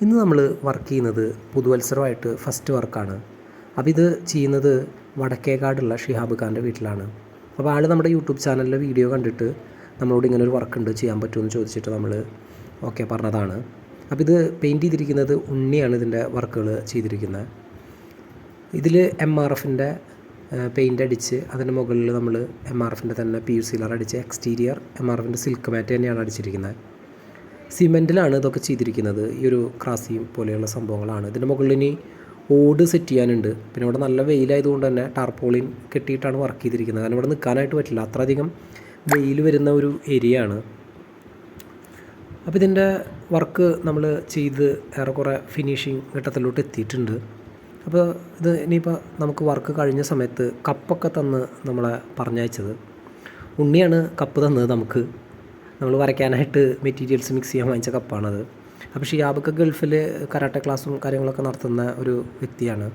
ഇന്ന് നമ്മൾ വർക്ക് ചെയ്യുന്നത് പുതുവത്സരമായിട്ട് ഫസ്റ്റ് വർക്കാണ്. അപ്പോൾ ഇത് ചെയ്യുന്നത് വടക്കേക്കാടുള്ള ഷിഹാബ് ഖാൻ്റെ വീട്ടിലാണ്. അപ്പോൾ ആൾ നമ്മുടെ യൂട്യൂബ് ചാനലിലെ വീഡിയോ കണ്ടിട്ട് നമ്മളോട് ഇങ്ങനൊരു വർക്കുണ്ട് ചെയ്യാൻ പറ്റുമെന്ന് ചോദിച്ചിട്ട് നമ്മൾ ഓക്കെ പറഞ്ഞതാണ്. അപ്പോൾ ഇത് പെയിൻറ്റ് ചെയ്തിരിക്കുന്നത് ഉണ്ണിയാണ് ഇതിൻ്റെ വർക്കുകൾ ചെയ്തിരിക്കുന്നത്. ഇതിൽ MRFൻ്റെ പെയിൻ്റ് അടിച്ച് അതിൻ്റെ മുകളിൽ നമ്മൾ MRFൻ്റെ തന്നെ PU സീലർ അടിച്ച് എക്സ്റ്റീരിയർ MRFൻ്റെ സിൽക്ക് മാറ്റ് തന്നെയാണ് അടിച്ചിരിക്കുന്നത്. സിമെൻറ്റിലാണ് ഇതൊക്കെ ചെയ്തിരിക്കുന്നത്. ഈ ഒരു ക്രാസിയും പോലെയുള്ള സംഭവങ്ങളാണ്. ഇതിൻ്റെ മുകളിൽ ഇനി ഓട് സെറ്റ് ചെയ്യാനുണ്ട്. പിന്നെ ഇവിടെ നല്ല വെയിലായതുകൊണ്ട് തന്നെ ടാർപോളിൻ കെട്ടിയിട്ടാണ് വർക്ക് ചെയ്തിരിക്കുന്നത്. കാരണം ഇവിടെ നിൽക്കാനായിട്ട് പറ്റില്ല, അത്രയധികം വെയിൽ വരുന്ന ഒരു ഏരിയ ആണ്. അപ്പോൾ ഇതിൻ്റെ വർക്ക് നമ്മൾ ചെയ്ത് ഏറെക്കുറെ ഫിനിഷിങ് ഘട്ടത്തിലോട്ട് എത്തിയിട്ടുണ്ട്. അപ്പോൾ ഇത് ഇനിയിപ്പോൾ നമുക്ക് വർക്ക് കഴിഞ്ഞ സമയത്ത് കപ്പൊക്കെ തന്ന് നമ്മളെ പറഞ്ഞയച്ചത് ഉണ്ണിയാണ്. കപ്പ് തന്നത് നമുക്ക്, നമ്മൾ വരയ്ക്കാനായിട്ട് മെറ്റീരിയൽസ് മിക്സ് ചെയ്യാൻ വാങ്ങിച്ച കപ്പാണത്. അപ്പോൾ ഷിഹാബൊക്കെ ഗൾഫിൽ കരാട്ടെ ക്ലാസ്സും കാര്യങ്ങളൊക്കെ നടത്തുന്ന ഒരു വ്യക്തിയാണ്.